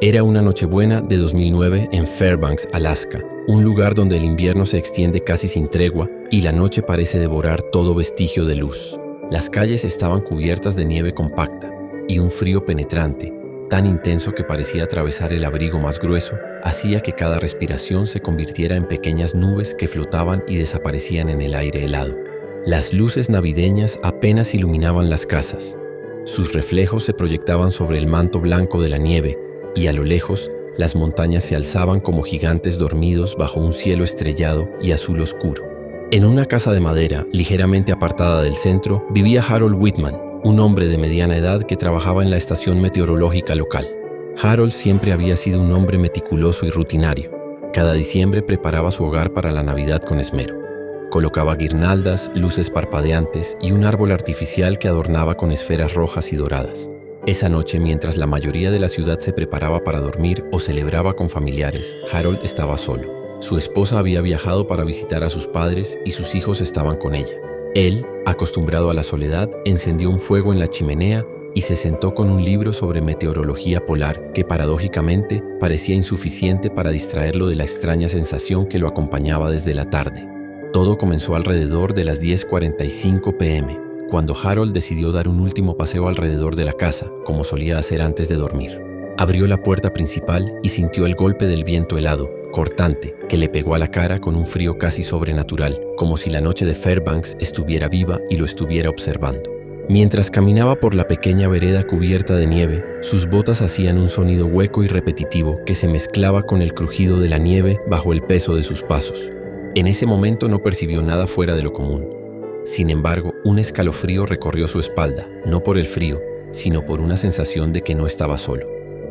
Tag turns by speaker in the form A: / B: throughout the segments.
A: Era una Nochebuena de 2009 en Fairbanks, Alaska, un lugar donde el invierno se extiende casi sin tregua y la noche parece devorar todo vestigio de luz. Las calles estaban cubiertas de nieve compacta y un frío penetrante, tan intenso que parecía atravesar el abrigo más grueso, hacía que cada respiración se convirtiera en pequeñas nubes que flotaban y desaparecían en el aire helado. Las luces navideñas apenas iluminaban las casas. Sus reflejos se proyectaban sobre el manto blanco de la nieve y a lo lejos las montañas se alzaban como gigantes dormidos bajo un cielo estrellado y azul oscuro. En una casa de madera, ligeramente apartada del centro, vivía Harold Whitman, un hombre de mediana edad que trabajaba en la estación meteorológica local. Harold siempre había sido un hombre meticuloso y rutinario. Cada diciembre preparaba su hogar para la Navidad con esmero. Colocaba guirnaldas, luces parpadeantes y un árbol artificial que adornaba con esferas rojas y doradas. Esa noche, mientras la mayoría de la ciudad se preparaba para dormir o celebraba con familiares, Harold estaba solo. Su esposa había viajado para visitar a sus padres y sus hijos estaban con ella. Él, acostumbrado a la soledad, encendió un fuego en la chimenea y se sentó con un libro sobre meteorología polar que paradójicamente parecía insuficiente para distraerlo de la extraña sensación que lo acompañaba desde la tarde. Todo comenzó alrededor de las 10:45 p.m., cuando Harold decidió dar un último paseo alrededor de la casa, como solía hacer antes de dormir. Abrió la puerta principal y sintió el golpe del viento helado, cortante, que le pegó a la cara con un frío casi sobrenatural, como si la noche de Fairbanks estuviera viva y lo estuviera observando. Mientras caminaba por la pequeña vereda cubierta de nieve, sus botas hacían un sonido hueco y repetitivo que se mezclaba con el crujido de la nieve bajo el peso de sus pasos. En ese momento no percibió nada fuera de lo común. Sin embargo, un escalofrío recorrió su espalda, no por el frío, sino por una sensación de que no estaba solo,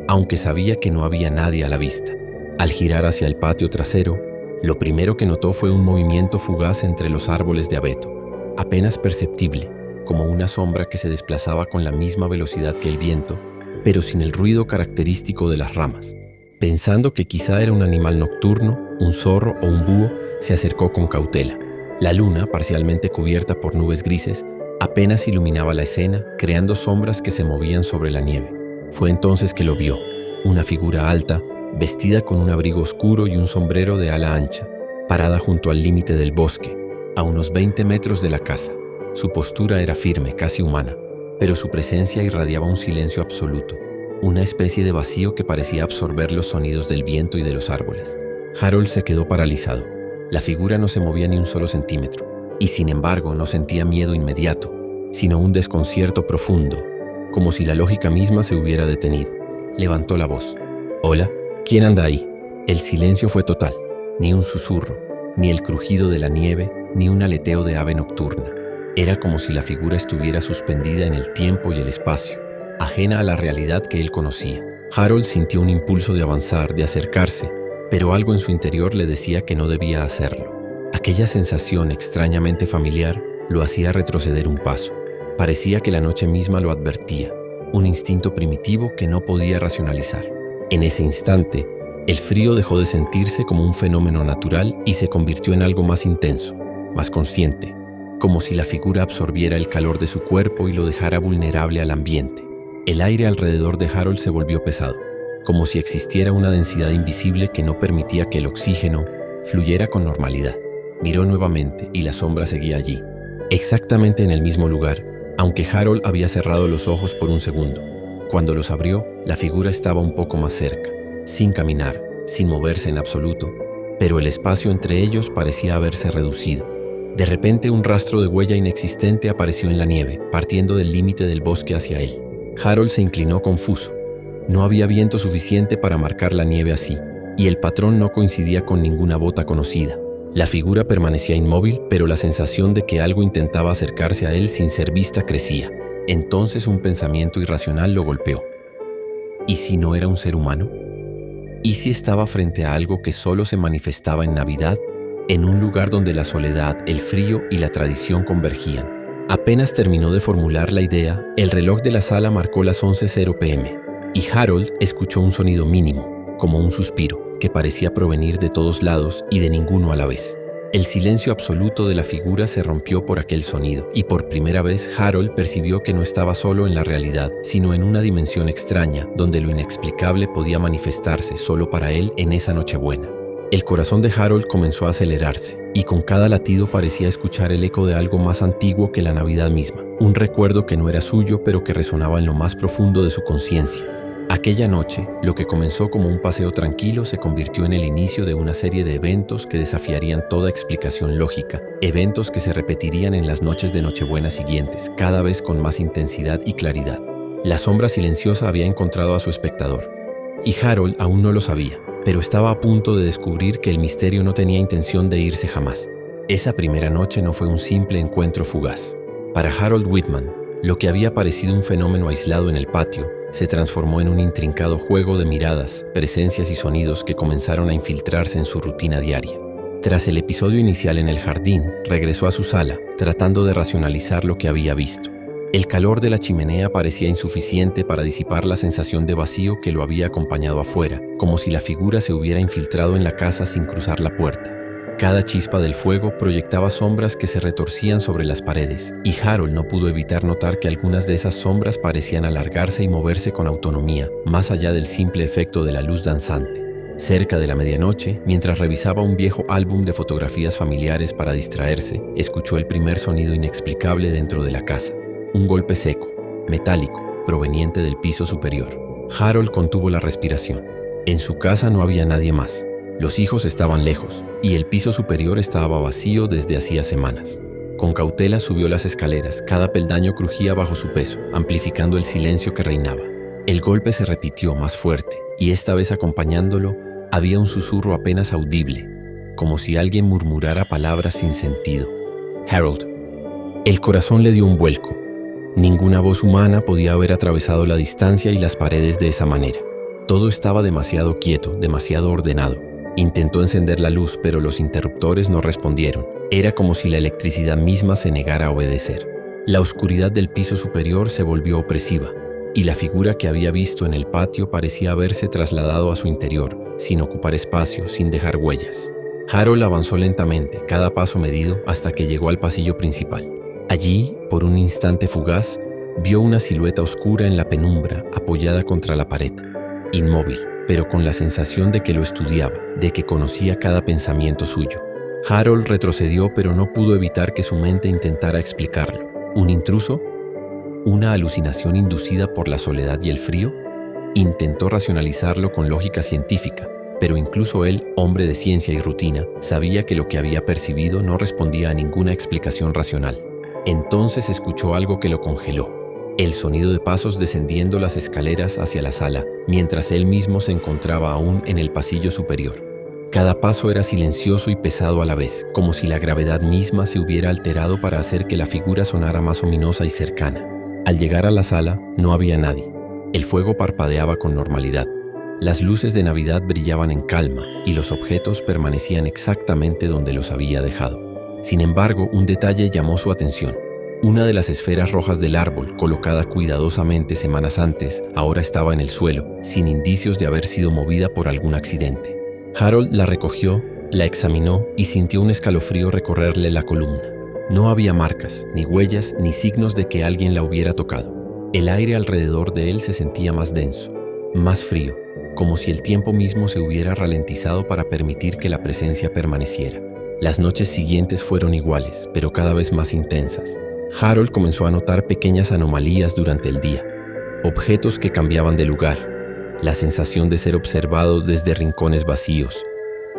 A: aunque sabía que no había nadie a la vista. Al girar hacia el patio trasero, lo primero que notó fue un movimiento fugaz entre los árboles de abeto, apenas perceptible, como una sombra que se desplazaba con la misma velocidad que el viento, pero sin el ruido característico de las ramas. Pensando que quizá era un animal nocturno, un zorro o un búho, se acercó con cautela. La luna, parcialmente cubierta por nubes grises, apenas iluminaba la escena, creando sombras que se movían sobre la nieve. Fue entonces que lo vio, una figura alta, vestida con un abrigo oscuro y un sombrero de ala ancha, parada junto al límite del bosque, a unos 20 metros de la casa. Su postura era firme, casi humana, pero su presencia irradiaba un silencio absoluto, una especie de vacío que parecía absorber los sonidos del viento y de los árboles. Harold se quedó paralizado. La figura no se movía ni un solo centímetro, y sin embargo no sentía miedo inmediato, sino un desconcierto profundo, como si la lógica misma se hubiera detenido. Levantó la voz. «Hola, ¿quién anda ahí?» El silencio fue total, ni un susurro, ni el crujido de la nieve, ni un aleteo de ave nocturna. Era como si la figura estuviera suspendida en el tiempo y el espacio, ajena a la realidad que él conocía. Harold sintió un impulso de avanzar, de acercarse, pero algo en su interior le decía que no debía hacerlo. Aquella sensación extrañamente familiar lo hacía retroceder un paso. Parecía que la noche misma lo advertía, un instinto primitivo que no podía racionalizar. En ese instante, el frío dejó de sentirse como un fenómeno natural y se convirtió en algo más intenso, más consciente, como si la figura absorbiera el calor de su cuerpo y lo dejara vulnerable al ambiente. El aire alrededor de Harold se volvió pesado, como si existiera una densidad invisible que no permitía que el oxígeno fluyera con normalidad. Miró nuevamente y la sombra seguía allí, exactamente en el mismo lugar, aunque Harold había cerrado los ojos por un segundo. Cuando los abrió, la figura estaba un poco más cerca, sin caminar, sin moverse en absoluto, pero el espacio entre ellos parecía haberse reducido. De repente, un rastro de huella inexistente apareció en la nieve, partiendo del límite del bosque hacia él. Harold se inclinó confuso. No había viento suficiente para marcar la nieve así, y el patrón no coincidía con ninguna bota conocida. La figura permanecía inmóvil, pero la sensación de que algo intentaba acercarse a él sin ser vista crecía. Entonces un pensamiento irracional lo golpeó. ¿Y si no era un ser humano? ¿Y si estaba frente a algo que solo se manifestaba en Navidad, en un lugar donde la soledad, el frío y la tradición convergían? Apenas terminó de formular la idea, el reloj de la sala marcó las 11:00 p.m. y Harold escuchó un sonido mínimo, como un suspiro, que parecía provenir de todos lados y de ninguno a la vez. El silencio absoluto de la figura se rompió por aquel sonido, y por primera vez Harold percibió que no estaba solo en la realidad, sino en una dimensión extraña, donde lo inexplicable podía manifestarse solo para él en esa Nochebuena. El corazón de Harold comenzó a acelerarse, y con cada latido parecía escuchar el eco de algo más antiguo que la Navidad misma, un recuerdo que no era suyo, pero que resonaba en lo más profundo de su conciencia. Aquella noche, lo que comenzó como un paseo tranquilo se convirtió en el inicio de una serie de eventos que desafiarían toda explicación lógica, eventos que se repetirían en las noches de Nochebuena siguientes, cada vez con más intensidad y claridad. La sombra silenciosa había encontrado a su espectador, y Harold aún no lo sabía, pero estaba a punto de descubrir que el misterio no tenía intención de irse jamás. Esa primera noche no fue un simple encuentro fugaz. Para Harold Whitman, lo que había parecido un fenómeno aislado en el patio, se transformó en un intrincado juego de miradas, presencias y sonidos que comenzaron a infiltrarse en su rutina diaria. Tras el episodio inicial en el jardín, regresó a su sala, tratando de racionalizar lo que había visto. El calor de la chimenea parecía insuficiente para disipar la sensación de vacío que lo había acompañado afuera, como si la figura se hubiera infiltrado en la casa sin cruzar la puerta. Cada chispa del fuego proyectaba sombras que se retorcían sobre las paredes, y Harold no pudo evitar notar que algunas de esas sombras parecían alargarse y moverse con autonomía, más allá del simple efecto de la luz danzante. Cerca de la medianoche, mientras revisaba un viejo álbum de fotografías familiares para distraerse, escuchó el primer sonido inexplicable dentro de la casa. Un golpe seco, metálico, proveniente del piso superior. Harold contuvo la respiración. En su casa no había nadie más. Los hijos estaban lejos, y el piso superior estaba vacío desde hacía semanas. Con cautela subió las escaleras, cada peldaño crujía bajo su peso, amplificando el silencio que reinaba. El golpe se repitió más fuerte, y esta vez acompañándolo, había un susurro apenas audible, como si alguien murmurara palabras sin sentido. Harold. El corazón le dio un vuelco. Ninguna voz humana podía haber atravesado la distancia y las paredes de esa manera. Todo estaba demasiado quieto, demasiado ordenado. Intentó encender la luz, pero los interruptores no respondieron. Era como si la electricidad misma se negara a obedecer. La oscuridad del piso superior se volvió opresiva, y la figura que había visto en el patio parecía haberse trasladado a su interior, sin ocupar espacio, sin dejar huellas. Harold avanzó lentamente, cada paso medido, hasta que llegó al pasillo principal. Allí, por un instante fugaz, vio una silueta oscura en la penumbra, apoyada contra la pared, inmóvil, pero con la sensación de que lo estudiaba, de que conocía cada pensamiento suyo. Harold retrocedió, pero no pudo evitar que su mente intentara explicarlo. ¿Un intruso? ¿Una alucinación inducida por la soledad y el frío? Intentó racionalizarlo con lógica científica, pero incluso él, hombre de ciencia y rutina, sabía que lo que había percibido no respondía a ninguna explicación racional. Entonces escuchó algo que lo congeló. El sonido de pasos descendiendo las escaleras hacia la sala, mientras él mismo se encontraba aún en el pasillo superior. Cada paso era silencioso y pesado a la vez, como si la gravedad misma se hubiera alterado para hacer que la figura sonara más ominosa y cercana. Al llegar a la sala, no había nadie. El fuego parpadeaba con normalidad. Las luces de Navidad brillaban en calma, y los objetos permanecían exactamente donde los había dejado. Sin embargo, un detalle llamó su atención. Una de las esferas rojas del árbol, colocada cuidadosamente semanas antes, ahora estaba en el suelo, sin indicios de haber sido movida por algún accidente. Harold la recogió, la examinó y sintió un escalofrío recorrerle la columna. No había marcas, ni huellas, ni signos de que alguien la hubiera tocado. El aire alrededor de él se sentía más denso, más frío, como si el tiempo mismo se hubiera ralentizado para permitir que la presencia permaneciera. Las noches siguientes fueron iguales, pero cada vez más intensas. Harold comenzó a notar pequeñas anomalías durante el día, objetos que cambiaban de lugar, la sensación de ser observado desde rincones vacíos,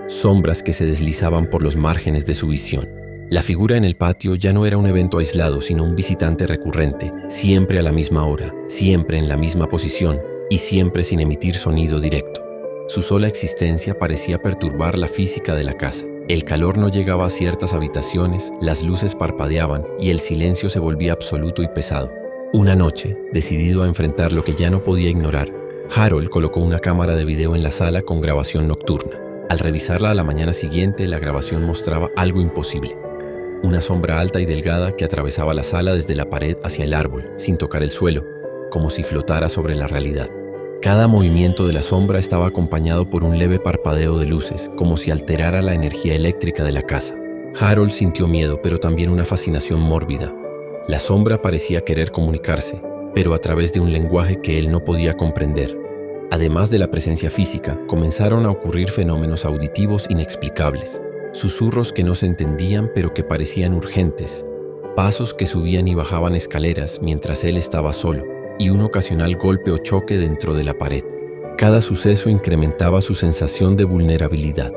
A: sombras que se deslizaban por los márgenes de su visión. La figura en el patio ya no era un evento aislado, sino un visitante recurrente, siempre a la misma hora, siempre en la misma posición y siempre sin emitir sonido directo. Su sola existencia parecía perturbar la física de la casa. El calor no llegaba a ciertas habitaciones, las luces parpadeaban y el silencio se volvía absoluto y pesado. Una noche, decidido a enfrentar lo que ya no podía ignorar, Harold colocó una cámara de video en la sala con grabación nocturna. Al revisarla a la mañana siguiente, la grabación mostraba algo imposible. Una sombra alta y delgada que atravesaba la sala desde la pared hacia el árbol, sin tocar el suelo, como si flotara sobre la realidad. Cada movimiento de la sombra estaba acompañado por un leve parpadeo de luces, como si alterara la energía eléctrica de la casa. Harold sintió miedo, pero también una fascinación mórbida. La sombra parecía querer comunicarse, pero a través de un lenguaje que él no podía comprender. Además de la presencia física, comenzaron a ocurrir fenómenos auditivos inexplicables. Susurros que no se entendían pero que parecían urgentes. Pasos que subían y bajaban escaleras mientras él estaba solo, y un ocasional golpe o choque dentro de la pared. Cada suceso incrementaba su sensación de vulnerabilidad,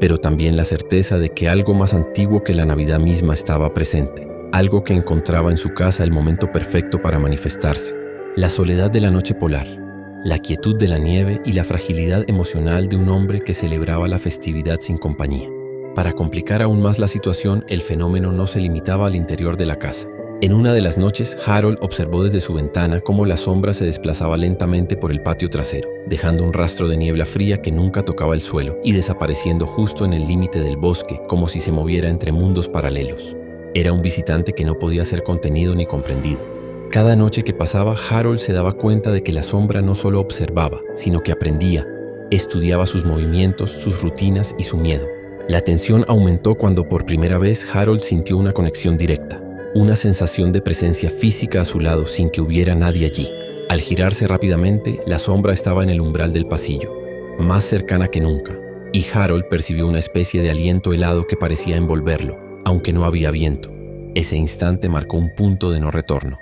A: pero también la certeza de que algo más antiguo que la Navidad misma estaba presente, algo que encontraba en su casa el momento perfecto para manifestarse. La soledad de la noche polar, la quietud de la nieve y la fragilidad emocional de un hombre que celebraba la festividad sin compañía. Para complicar aún más la situación, el fenómeno no se limitaba al interior de la casa. En una de las noches, Harold observó desde su ventana cómo la sombra se desplazaba lentamente por el patio trasero, dejando un rastro de niebla fría que nunca tocaba el suelo y desapareciendo justo en el límite del bosque, como si se moviera entre mundos paralelos. Era un visitante que no podía ser contenido ni comprendido. Cada noche que pasaba, Harold se daba cuenta de que la sombra no solo observaba, sino que aprendía, estudiaba sus movimientos, sus rutinas y su miedo. La tensión aumentó cuando por primera vez Harold sintió una conexión directa. Una sensación de presencia física a su lado sin que hubiera nadie allí. Al girarse rápidamente, la sombra estaba en el umbral del pasillo, más cercana que nunca, y Harold percibió una especie de aliento helado que parecía envolverlo, aunque no había viento. Ese instante marcó un punto de no retorno.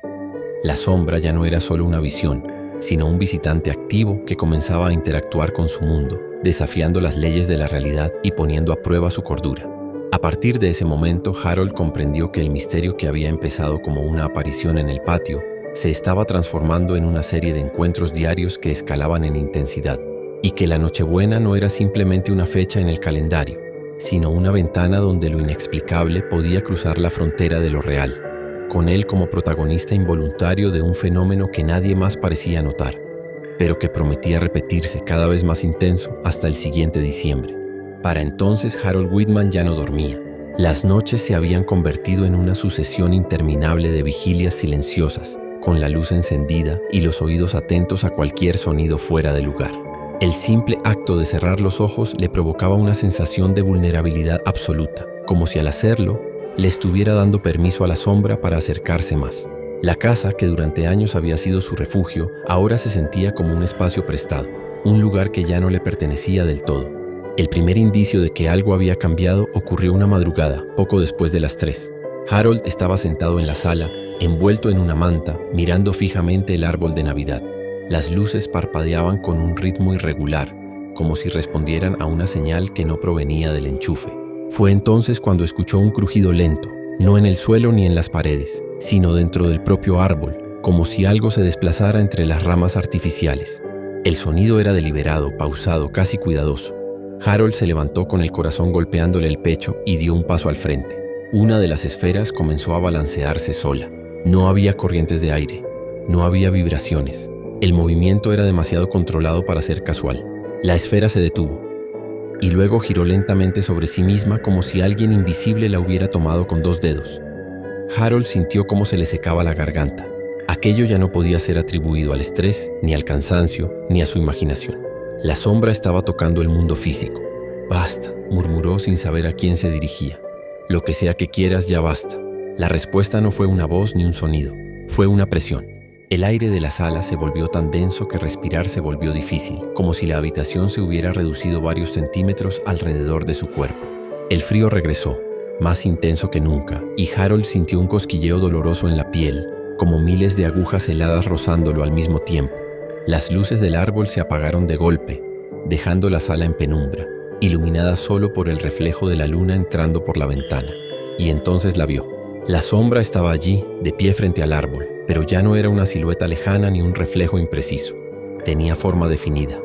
A: La sombra ya no era solo una visión, sino un visitante activo que comenzaba a interactuar con su mundo, desafiando las leyes de la realidad y poniendo a prueba su cordura. A partir de ese momento, Harold comprendió que el misterio que había empezado como una aparición en el patio se estaba transformando en una serie de encuentros diarios que escalaban en intensidad, y que la Nochebuena no era simplemente una fecha en el calendario, sino una ventana donde lo inexplicable podía cruzar la frontera de lo real, con él como protagonista involuntario de un fenómeno que nadie más parecía notar, pero que prometía repetirse cada vez más intenso hasta el siguiente diciembre. Para entonces Harold Whitman ya no dormía. Las noches se habían convertido en una sucesión interminable de vigilias silenciosas, con la luz encendida y los oídos atentos a cualquier sonido fuera de lugar. El simple acto de cerrar los ojos le provocaba una sensación de vulnerabilidad absoluta, como si al hacerlo, le estuviera dando permiso a la sombra para acercarse más. La casa, que durante años había sido su refugio, ahora se sentía como un espacio prestado, un lugar que ya no le pertenecía del todo. El primer indicio de que algo había cambiado ocurrió una madrugada, poco después de las 3. Harold estaba sentado en la sala, envuelto en una manta, mirando fijamente el árbol de Navidad. Las luces parpadeaban con un ritmo irregular, como si respondieran a una señal que no provenía del enchufe. Fue entonces cuando escuchó un crujido lento, no en el suelo ni en las paredes, sino dentro del propio árbol, como si algo se desplazara entre las ramas artificiales. El sonido era deliberado, pausado, casi cuidadoso. Harold se levantó con el corazón golpeándole el pecho y dio un paso al frente. Una de las esferas comenzó a balancearse sola. No había corrientes de aire, no había vibraciones. El movimiento era demasiado controlado para ser casual. La esfera se detuvo y luego giró lentamente sobre sí misma como si alguien invisible la hubiera tomado con 2 dedos. Harold sintió cómo se le secaba la garganta. Aquello ya no podía ser atribuido al estrés, ni al cansancio, ni a su imaginación. La sombra estaba tocando el mundo físico. «Basta», murmuró sin saber a quién se dirigía. «Lo que sea que quieras, ya basta». La respuesta no fue una voz ni un sonido, fue una presión. El aire de la sala se volvió tan denso que respirar se volvió difícil, como si la habitación se hubiera reducido varios centímetros alrededor de su cuerpo. El frío regresó, más intenso que nunca, y Harold sintió un cosquilleo doloroso en la piel, como miles de agujas heladas rozándolo al mismo tiempo. Las luces del árbol se apagaron de golpe, dejando la sala en penumbra, iluminada solo por el reflejo de la luna entrando por la ventana. Y entonces la vio. La sombra estaba allí, de pie frente al árbol, pero ya no era una silueta lejana ni un reflejo impreciso. Tenía forma definida,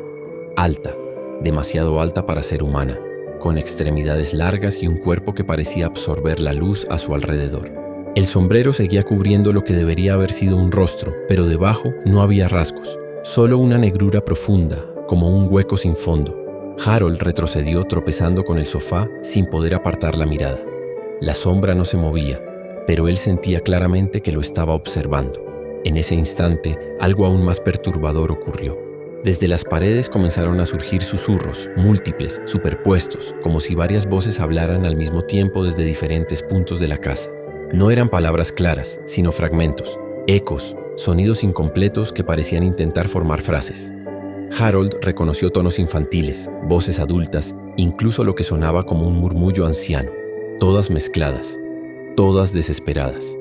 A: alta, demasiado alta para ser humana, con extremidades largas y un cuerpo que parecía absorber la luz a su alrededor. El sombrero seguía cubriendo lo que debería haber sido un rostro, pero debajo no había rasgos. Solo una negrura profunda, como un hueco sin fondo. Harold retrocedió tropezando con el sofá sin poder apartar la mirada. La sombra no se movía, pero él sentía claramente que lo estaba observando. En ese instante, algo aún más perturbador ocurrió. Desde las paredes comenzaron a surgir susurros, múltiples, superpuestos, como si varias voces hablaran al mismo tiempo desde diferentes puntos de la casa. No eran palabras claras, sino fragmentos, ecos, sonidos incompletos que parecían intentar formar frases. Harold reconoció tonos infantiles, voces adultas, incluso lo que sonaba como un murmullo anciano, todas mezcladas, todas desesperadas.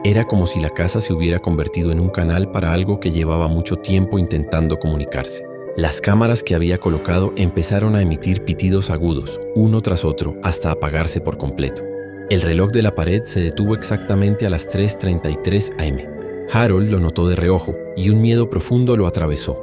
A: Era como si la casa se hubiera convertido en un canal para algo que llevaba mucho tiempo intentando comunicarse. Las cámaras que había colocado empezaron a emitir pitidos agudos, uno tras otro, hasta apagarse por completo. El reloj de la pared se detuvo exactamente a las 3:33 am. Harold lo notó de reojo y un miedo profundo lo atravesó.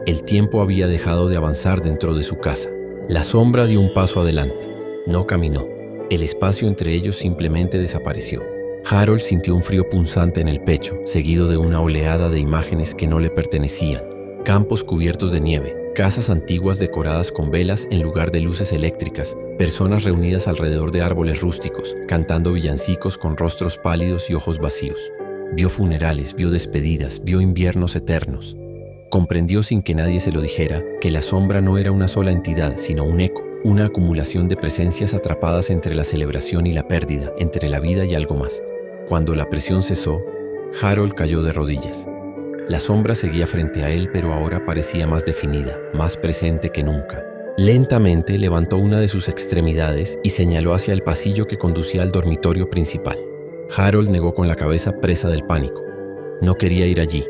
A: El tiempo había dejado de avanzar dentro de su casa. La sombra dio un paso adelante. No caminó. El espacio entre ellos simplemente desapareció. Harold sintió un frío punzante en el pecho, seguido de una oleada de imágenes que no le pertenecían. Campos cubiertos de nieve, casas antiguas decoradas con velas en lugar de luces eléctricas, personas reunidas alrededor de árboles rústicos, cantando villancicos con rostros pálidos y ojos vacíos. Vio funerales, vio despedidas, vio inviernos eternos. Comprendió sin que nadie se lo dijera que la sombra no era una sola entidad, sino un eco, una acumulación de presencias atrapadas entre la celebración y la pérdida, entre la vida y algo más. Cuando la presión cesó, Harold cayó de rodillas. La sombra seguía frente a él, pero ahora parecía más definida, más presente que nunca. Lentamente levantó una de sus extremidades y señaló hacia el pasillo que conducía al dormitorio principal. Harold negó con la cabeza, presa del pánico. No quería ir allí.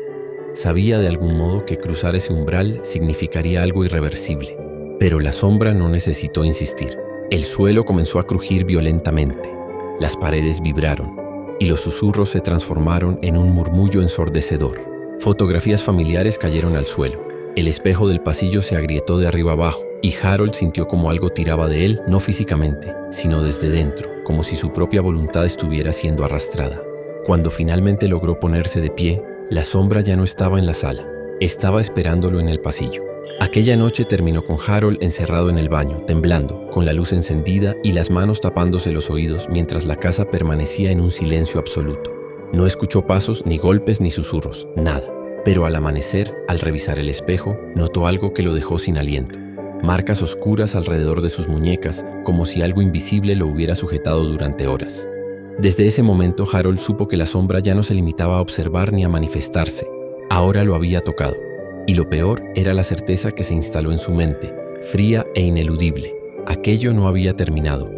A: Sabía de algún modo que cruzar ese umbral significaría algo irreversible. Pero la sombra no necesitó insistir. El suelo comenzó a crujir violentamente. Las paredes vibraron y los susurros se transformaron en un murmullo ensordecedor. Fotografías familiares cayeron al suelo. El espejo del pasillo se agrietó de arriba abajo y Harold sintió como algo tiraba de él, no físicamente, sino desde dentro, como si su propia voluntad estuviera siendo arrastrada. Cuando finalmente logró ponerse de pie, la sombra ya no estaba en la sala. Estaba esperándolo en el pasillo. Aquella noche terminó con Harold encerrado en el baño, temblando, con la luz encendida y las manos tapándose los oídos mientras la casa permanecía en un silencio absoluto. No escuchó pasos, ni golpes, ni susurros, nada. Pero al amanecer, al revisar el espejo, notó algo que lo dejó sin aliento. Marcas oscuras alrededor de sus muñecas, como si algo invisible lo hubiera sujetado durante horas. Desde ese momento, Harold supo que la sombra ya no se limitaba a observar ni a manifestarse. Ahora lo había tocado. Y lo peor era la certeza que se instaló en su mente, fría e ineludible. Aquello no había terminado,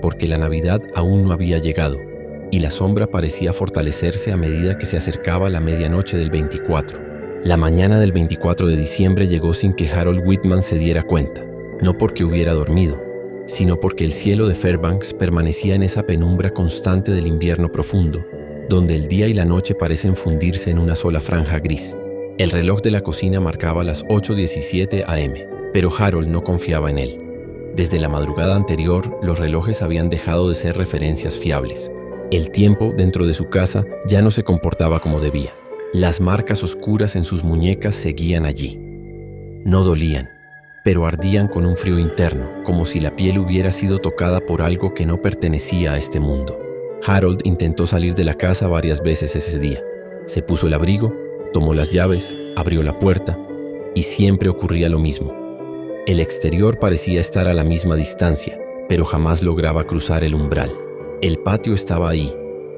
A: porque la Navidad aún no había llegado, y la sombra parecía fortalecerse a medida que se acercaba la medianoche del 24. La mañana del 24 de diciembre llegó sin que Harold Whitman se diera cuenta, no porque hubiera dormido, sino porque el cielo de Fairbanks permanecía en esa penumbra constante del invierno profundo, donde el día y la noche parecen fundirse en una sola franja gris. El reloj de la cocina marcaba las 8:17 am, pero Harold no confiaba en él. Desde la madrugada anterior, los relojes habían dejado de ser referencias fiables. El tiempo dentro de su casa ya no se comportaba como debía. Las marcas oscuras en sus muñecas seguían allí. No dolían, pero ardían con un frío interno, como si la piel hubiera sido tocada por algo que no pertenecía a este mundo. Harold intentó salir de la casa varias veces ese día. Se puso el abrigo, tomó las llaves, abrió la puerta y siempre ocurría lo mismo. El exterior parecía estar a la misma distancia, pero jamás lograba cruzar el umbral. El patio estaba ahí,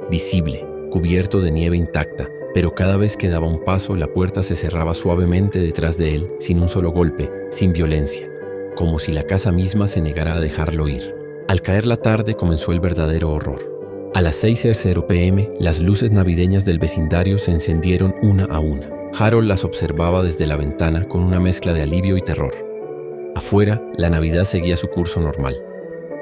A: visible, cubierto de nieve intacta, pero cada vez que daba un paso la puerta se cerraba suavemente detrás de él, sin un solo golpe, sin violencia, como si la casa misma se negara a dejarlo ir. Al caer la tarde comenzó el verdadero horror. A las 6:00 p.m., las luces navideñas del vecindario se encendieron una a una. Harold las observaba desde la ventana con una mezcla de alivio y terror. Afuera, la Navidad seguía su curso normal.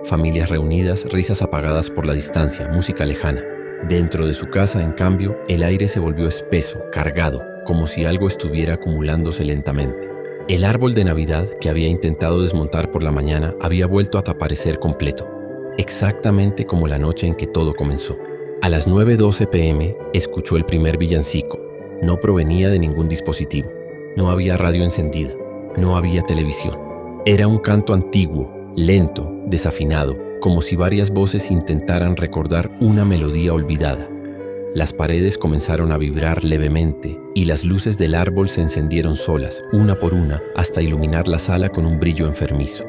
A: Familias reunidas, risas apagadas por la distancia, música lejana. Dentro de su casa, en cambio, el aire se volvió espeso, cargado, como si algo estuviera acumulándose lentamente. El árbol de Navidad, que había intentado desmontar por la mañana, había vuelto a aparecer completo. Exactamente como la noche en que todo comenzó. A las 9:12 p.m. escuchó el primer villancico. No provenía de ningún dispositivo. No había radio encendida. No había televisión. Era un canto antiguo, lento, desafinado, como si varias voces intentaran recordar una melodía olvidada. Las paredes comenzaron a vibrar levemente y las luces del árbol se encendieron solas, una por una, hasta iluminar la sala con un brillo enfermizo.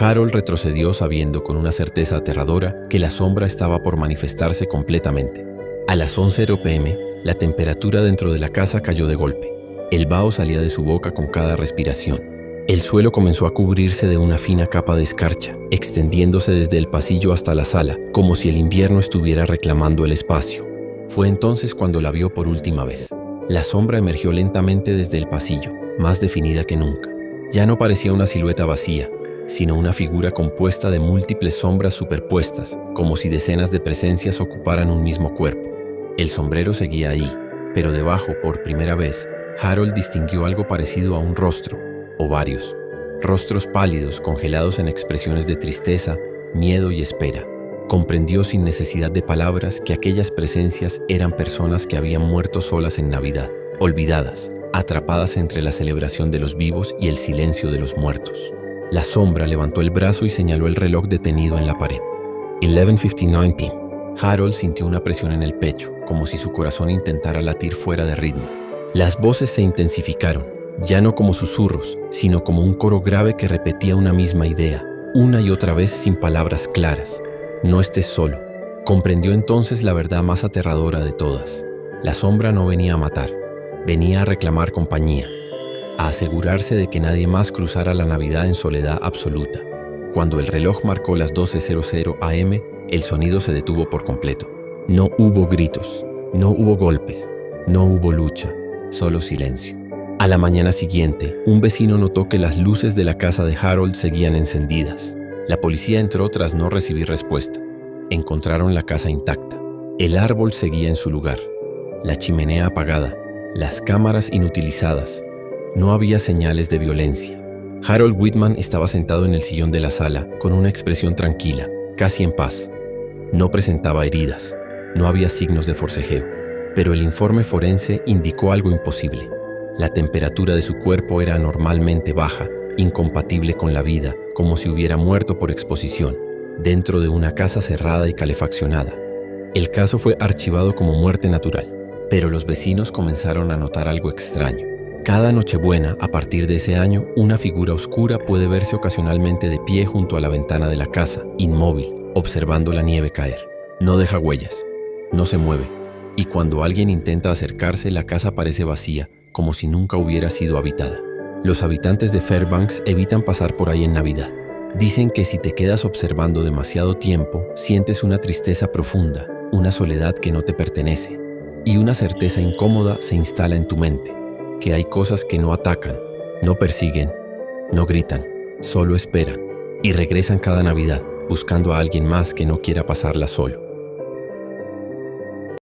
A: Harold retrocedió sabiendo con una certeza aterradora que la sombra estaba por manifestarse completamente. A las 11:00 p.m., la temperatura dentro de la casa cayó de golpe. El vaho salía de su boca con cada respiración. El suelo comenzó a cubrirse de una fina capa de escarcha, extendiéndose desde el pasillo hasta la sala, como si el invierno estuviera reclamando el espacio. Fue entonces cuando la vio por última vez. La sombra emergió lentamente desde el pasillo, más definida que nunca. Ya no parecía una silueta vacía, sino una figura compuesta de múltiples sombras superpuestas, como si decenas de presencias ocuparan un mismo cuerpo. El sombrero seguía ahí, pero debajo, por primera vez, Harold distinguió algo parecido a un rostro, o varios. Rostros pálidos, congelados en expresiones de tristeza, miedo y espera. Comprendió sin necesidad de palabras que aquellas presencias eran personas que habían muerto solas en Navidad, olvidadas, atrapadas entre la celebración de los vivos y el silencio de los muertos. La sombra levantó el brazo y señaló el reloj detenido en la pared. 11:59 p.m. Harold sintió una presión en el pecho, como si su corazón intentara latir fuera de ritmo. Las voces se intensificaron, ya no como susurros, sino como un coro grave que repetía una misma idea, una y otra vez sin palabras claras. No estés solo. Comprendió entonces la verdad más aterradora de todas. La sombra no venía a matar, venía a reclamar compañía, a asegurarse de que nadie más cruzara la Navidad en soledad absoluta. Cuando el reloj marcó las 12:00 a.m., el sonido se detuvo por completo. No hubo gritos, no hubo golpes, no hubo lucha, solo silencio. A la mañana siguiente, un vecino notó que las luces de la casa de Harold seguían encendidas. La policía entró tras no recibir respuesta. Encontraron la casa intacta. El árbol seguía en su lugar, la chimenea apagada, las cámaras inutilizadas. No había señales de violencia. Harold Whitman estaba sentado en el sillón de la sala, con una expresión tranquila, casi en paz. No presentaba heridas, no había signos de forcejeo, pero el informe forense indicó algo imposible. La temperatura de su cuerpo era anormalmente baja, incompatible con la vida, como si hubiera muerto por exposición, dentro de una casa cerrada y calefaccionada. El caso fue archivado como muerte natural, pero los vecinos comenzaron a notar algo extraño. Cada Nochebuena, a partir de ese año, una figura oscura puede verse ocasionalmente de pie junto a la ventana de la casa, inmóvil, observando la nieve caer. No deja huellas, no se mueve, y cuando alguien intenta acercarse, la casa parece vacía, como si nunca hubiera sido habitada. Los habitantes de Fairbanks evitan pasar por ahí en Navidad. Dicen que si te quedas observando demasiado tiempo, sientes una tristeza profunda, una soledad que no te pertenece, y una certeza incómoda se instala en tu mente, que hay cosas que no atacan, no persiguen, no gritan, solo esperan, y regresan cada Navidad, buscando a alguien más que no quiera pasarla solo.